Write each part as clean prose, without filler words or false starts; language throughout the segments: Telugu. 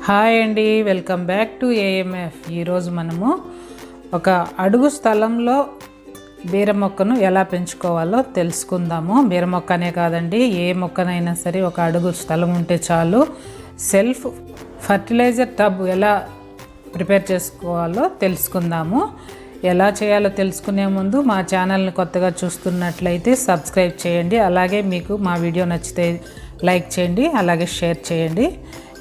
హాయ్ అండి, వెల్కమ్ బ్యాక్ టు ఏఎంఎఫ్. ఈరోజు మనము ఒక అడుగు స్థలంలో బీర మొక్కను ఎలా పెంచుకోవాలో తెలుసుకుందాము. బీర మొక్క అనే కాదండి, ఏ మొక్కనైనా సరే ఒక అడుగు స్థలం ఉంటే చాలు. సెల్ఫ్ ఫర్టిలైజర్ టబ్ ఎలా ప్రిపేర్ చేసుకోవాలో తెలుసుకుందాము. ఎలా చేయాలో తెలుసుకునే ముందు మా ఛానల్ని కొత్తగా చూస్తున్నట్లయితే సబ్స్క్రైబ్ చేయండి. అలాగే మీకు మా వీడియో నచ్చితే లైక్ చేయండి, అలాగే షేర్ చేయండి.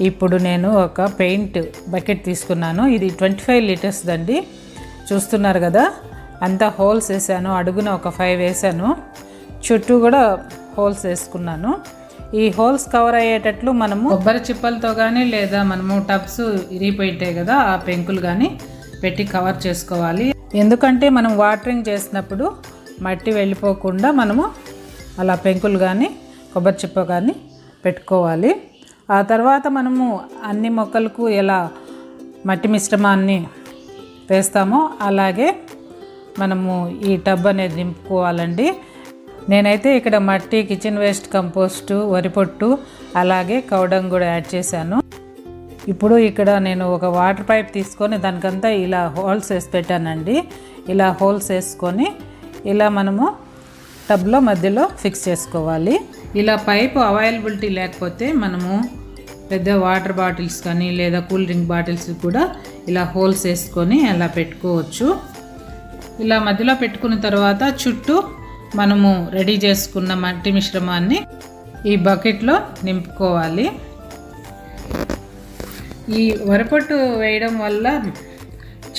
ఇప్పుడు నేను ఒక పెయింట్ బకెట్ తీసుకున్నాను. ఇది 25 లీటర్స్ దండి. చూస్తున్నారు కదా, అంతా హోల్స్ వేసాను. అడుగున ఒక 5 వేసాను, చుట్టూ కూడా హోల్స్ వేసుకున్నాను. ఈ హోల్స్ కవర్ అయ్యేటట్లు మనము కొబ్బరి చిప్పలతో కానీ లేదా మనము టబ్స్ ఇరిగిపోయింటాయి కదా, ఆ పెంకులు కానీ పెట్టి కవర్ చేసుకోవాలి. ఎందుకంటే మనం వాటరింగ్ చేసినప్పుడు మట్టి వెళ్ళిపోకుండా మనము అలా పెంకులు కానీ కొబ్బరి చిప్ప కానీ పెట్టుకోవాలి. ఆ తర్వాత మనము అన్ని మొక్కలకు ఎలా మట్టి మిశ్రమాన్ని వేస్తామో అలాగే మనము ఈ టబ్ అనేది నింపుకోవాలండి. నేనైతే ఇక్కడ మట్టి, కిచెన్ వేస్ట్, కంపోస్టు, వరిపొట్టు, అలాగే కౌడంగ్ కూడా యాడ్ చేశాను. ఇప్పుడు ఇక్కడ నేను ఒక వాటర్ పైప్ తీసుకొని దానికంతా ఇలా హోల్స్ వేసి పెట్టానండి. ఇలా హోల్స్ వేసుకొని ఇలా మనము టబ్లో మధ్యలో ఫిక్స్ చేసుకోవాలి. ఇలా పైపు అవైలబిలిటీ లేకపోతే మనము పెద్ద వాటర్ బాటిల్స్ కానీ లేదా కూల్ డ్రింక్ బాటిల్స్ కూడా ఇలా హోల్స్ వేసుకొని అలా పెట్టుకోవచ్చు. ఇలా మధ్యలో పెట్టుకున్న తర్వాత చుట్టూ మనము రెడీ చేసుకున్న మట్టి మిశ్రమాన్ని ఈ బకెట్లో నింపుకోవాలి. ఈ వరిపొట్టు వేయడం వల్ల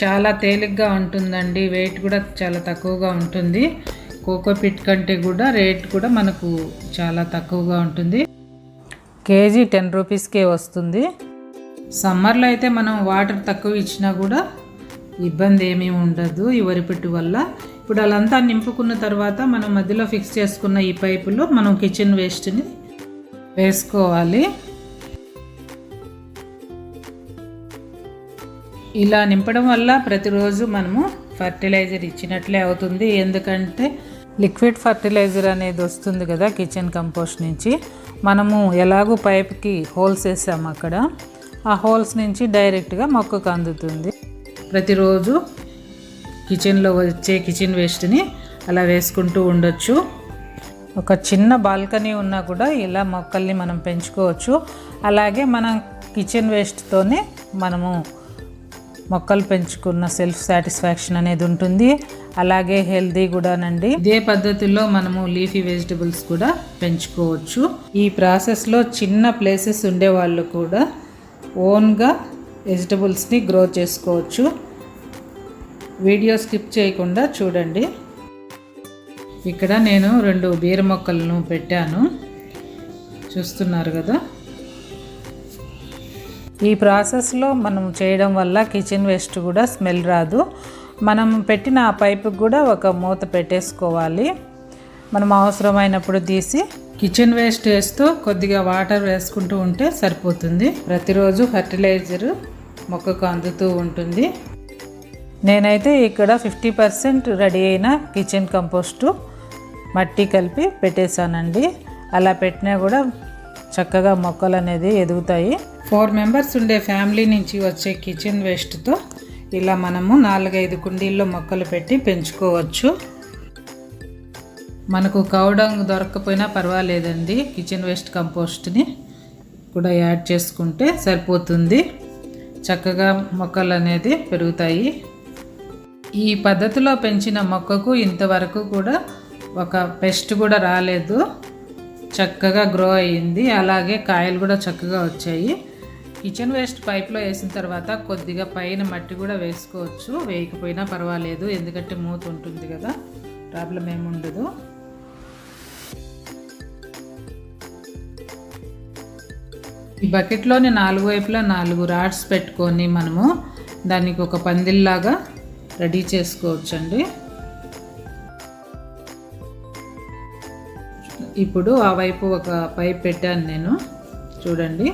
చాలా తేలిగ్గా ఉంటుందండి. వెయిట్ కూడా చాలా తక్కువగా ఉంటుంది. కోకోపిట్ కంటే కూడా రేట్ కూడా మనకు చాలా తక్కువగా ఉంటుంది. కేజీ 10 రూపీస్కే వస్తుంది. సమ్మర్లో అయితే మనం వాటర్ తక్కువ ఇచ్చినా కూడా ఇబ్బంది ఏమీ ఉండదు ఈ వరిపొట్టు వల్ల. ఇప్పుడు అలంతా నింపుకున్న తర్వాత మనం మధ్యలో ఫిక్స్ చేసుకున్న ఈ పైపులో మనం కిచెన్ వేస్ట్ని వేసుకోవాలి. ఇలా నింపడం వల్ల ప్రతిరోజు మనము ఫర్టిలైజర్ ఇచ్చినట్లే అవుతుంది. ఎందుకంటే లిక్విడ్ ఫర్టిలైజర్ అనేది వస్తుంది కదా కిచెన్ కంపోస్ట్ నుంచి. మనము ఎలాగూ పైప్కి హోల్స్ వేసాము, అక్కడ ఆ హోల్స్ నుంచి డైరెక్ట్గా మొక్కకు అందుతుంది. ప్రతిరోజు కిచెన్లో వచ్చే కిచెన్ వేస్ట్ని అలా వేసుకుంటూ ఉండొచ్చు. ఒక చిన్న బాల్కనీ ఉన్నా కూడా ఇలా మొక్కల్ని మనం పెంచుకోవచ్చు. అలాగే మనం కిచెన్ వేస్ట్తోనే మనము మొక్కలు పెంచుకున్న సెల్ఫ్ సాటిస్ఫాక్షన్ అనేది ఉంటుంది. అలాగే హెల్దీ కూడానండి. ఇదే పద్ధతిలో మనము లీఫీ వెజిటబుల్స్ కూడా పెంచుకోవచ్చు. ఈ ప్రాసెస్లో చిన్న ప్లేసెస్ ఉండే వాళ్ళు కూడా ఓన్గా వెజిటబుల్స్ని గ్రో చేసుకోవచ్చు. వీడియో స్కిప్ చేయకుండా చూడండి. ఇక్కడ నేను 2 బీర మొక్కలను పెట్టాను, చూస్తున్నారు కదా. ఈ ప్రాసెస్లో మనం చేయడం వల్ల కిచెన్ వేస్ట్ కూడా స్మెల్ రాదు. మనం పెట్టిన ఆ పైపుకి కూడా ఒక మూత పెట్టేసుకోవాలి. మనం అవసరమైనప్పుడు తీసి కిచెన్ వేస్ట్ వేస్తూ కొద్దిగా వాటర్ వేసుకుంటూ ఉంటే సరిపోతుంది. ప్రతిరోజు ఫర్టిలైజర్ మొక్కకు అందుతూ ఉంటుంది. నేనైతే ఇక్కడ 50% రెడీ అయిన కిచెన్ కంపోస్టు మట్టి కలిపి పెట్టేశానండి. అలా పెట్టినా కూడా చక్కగా మొక్కలు అనేది ఎదుగుతాయి. 4 మెంబర్స్ ఉండే ఫ్యామిలీ నుంచి వచ్చే కిచెన్ వేస్ట్తో ఇలా మనము 4-5 కుండీల్లో మొక్కలు పెట్టి పెంచుకోవచ్చు. మనకు కౌడంగ్ దొరకకపోయినా పర్వాలేదండి, కిచెన్ వేస్ట్ కంపోస్ట్ని కూడా యాడ్ చేసుకుంటే సరిపోతుంది. చక్కగా మొక్కలు అనేది పెరుగుతాయి. ఈ పద్ధతిలో పెంచిన మొక్కకు ఇంతవరకు కూడా ఒక పెస్ట్ కూడా రాలేదు. చక్కగా గ్రో అయ్యింది. అలాగే కాయలు కూడా చక్కగా వచ్చాయి. కిచెన్ వేస్ట్ పైప్లో వేసిన తర్వాత కొద్దిగా పైన మట్టి కూడా వేసుకోవచ్చు, వేయకపోయినా పర్వాలేదు. ఎందుకంటే మూత ఉంటుంది కదా, ప్రాబ్లం ఏముండదు. ఈ బకెట్లోని 4 వైపులా 4 రాడ్స్ పెట్టుకొని మనము దానికి ఒక పందిల్లాగా రెడీ చేసుకోవచ్చండి. ఇప్పుడు ఆ వైపు ఒక పైప్ పెట్టాను నేను, చూడండి.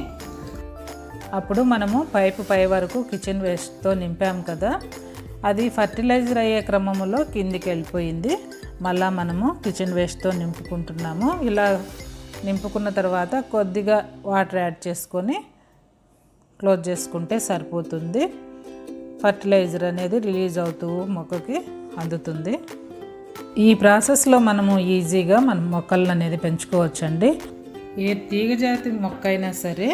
అప్పుడు మనము పైపు పై వరకు కిచెన్ వేస్ట్తో నింపాము కదా, అది ఫర్టిలైజర్ అయ్యే క్రమంలో కిందికి వెళ్ళిపోయింది. మళ్ళీ మనము కిచెన్ వేస్ట్తో నింపుకుంటున్నాము. ఇలా నింపుకున్న తర్వాత కొద్దిగా వాటర్ యాడ్ చేసుకొని క్లోజ్ చేసుకుంటే సరిపోతుంది. ఫర్టిలైజర్ అనేది రిలీజ్ అవుతూ మొక్కకి అందుతుంది. ఈ ప్రాసెస్లో మనము ఈజీగా మన మొక్కలను అనేది పెంచుకోవచ్చండి. ఏ తీగజాతి మొక్క అయినా సరే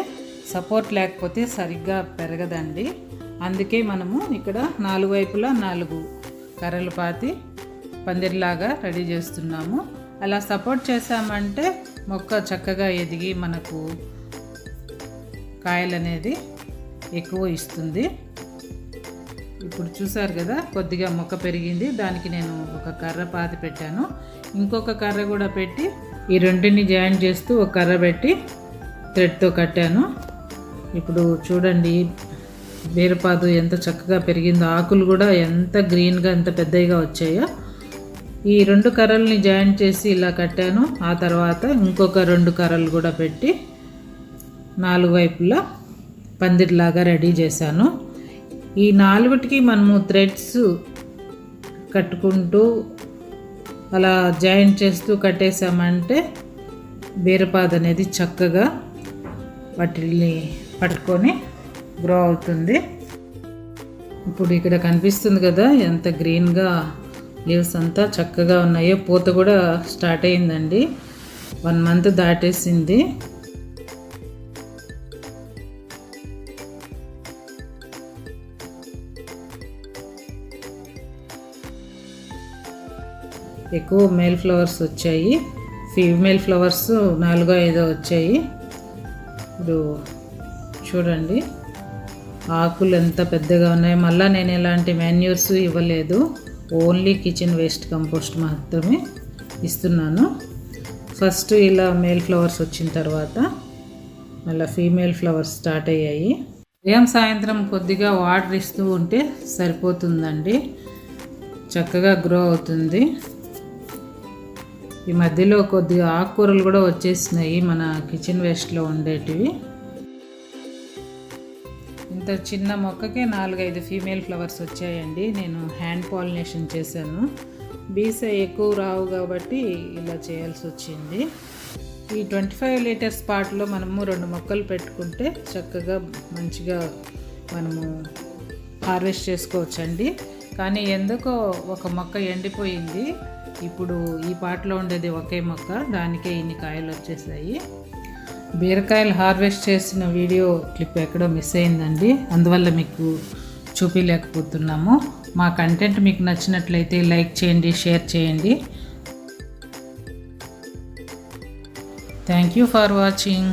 సపోర్ట్ లేకపోతే సరిగ్గా పెరగదండి. అందుకే మనము ఇక్కడ 4 వైపులా 4 కర్రలు పాతి పందిరిలాగా రెడీ చేస్తున్నాము. అలా సపోర్ట్ చేసామంటే మొక్క చక్కగా ఎదిగి మనకు కాయలు అనేది ఎక్కువ ఇస్తుంది. ఇప్పుడు చూసారు కదా, కొద్దిగా మొక్క పెరిగింది. దానికి నేను ఒక కర్ర పాతి పెట్టాను. ఇంకొక కర్ర కూడా పెట్టి ఈ రెండింటిని జాయింట్ చేస్తూ ఒక కర్ర పెట్టి థ్రెడ్తో కట్టాను. ఇప్పుడు చూడండి బీరపాదు ఎంత చక్కగా పెరిగిందో, ఆకులు కూడా ఎంత గ్రీన్గా ఎంత పెద్దగా వచ్చాయో. ఈ 2 కర్రల్ని జాయింట్ చేసి ఇలా కట్టాను. ఆ తర్వాత ఇంకొక 2 కర్రలు కూడా పెట్టి 4 వైపులా పందిరిలాగా రెడీ చేశాను. ఈ 4టికి మనము థ్రెడ్స్ కట్టుకుంటూ అలా జాయింట్ చేస్తూ కట్టేసామంటే బీరపాదు అనేది చక్కగా వాటిని పట్టుకొని గ్రో అవుతుంది. ఇప్పుడు ఇక్కడ కనిపిస్తుంది కదా ఎంత గ్రీన్గా లీవ్స్ అంతా చక్కగా ఉన్నాయో. పూత కూడా స్టార్ట్ అయిందండి. 1 మంత్ దాటేసింది. ఎక్కువ మేల్ ఫ్లవర్స్ వచ్చాయి. ఫీమేల్ ఫ్లవర్స్ 4-5 వచ్చాయి. ఇప్పుడు చూడండి ఆకులు ఎంత పెద్దగా ఉన్నాయో. మళ్ళీ నేను ఎలాంటి మాన్యూర్స్ ఇవ్వలేదు, ఓన్లీ కిచెన్ వేస్ట్ కంపోస్ట్ మాత్రమే ఇస్తున్నాను. ఫస్ట్ ఇలా మేల్ ఫ్లవర్స్ వచ్చిన తర్వాత మళ్ళీ ఫీమేల్ ఫ్లవర్స్ స్టార్ట్ అయ్యాయి. ఉదయం సాయంత్రం కొద్దిగా వాటర్ ఇస్తూ ఉంటే సరిపోతుందండి, చక్కగా గ్రో అవుతుంది. ఈ మధ్యలో కొద్దిగా ఆకుకూరలు కూడా వచ్చేసినాయి మన కిచెన్ వేస్ట్లో ఉండేటివి. ఇంత చిన్న మొక్కకే 4-5 ఫీమేల్ ఫ్లవర్స్ వచ్చాయండి. నేను హ్యాండ్ పాలినేషన్ చేశాను. బీస్ ఎక్కువ రావు కాబట్టి ఇలా చేయాల్సి వచ్చింది. ఈ 25 లీటర్స్ పాట్లో మనము 2 మొక్కలు పెట్టుకుంటే చక్కగా మంచిగా మనము హార్వెస్ట్ చేసుకోవచ్చండి. కానీ ఎందుకో ఒక మొక్క ఎండిపోయింది. ఇప్పుడు ఈ పాటలో ఉండేది ఒకే మొక్క, దానికే ఇన్ని కాయలు వచ్చేసాయి. బీరకాయలు హార్వెస్ట్ చేసిన వీడియో క్లిప్ ఎక్కడో మిస్ అయిందండి, అందువల్ల మీకు చూపించలేకపోతున్నాము. మా కంటెంట్ మీకు నచ్చినట్లయితే లైక్ చేయండి, షేర్ చేయండి. Thank you for watching.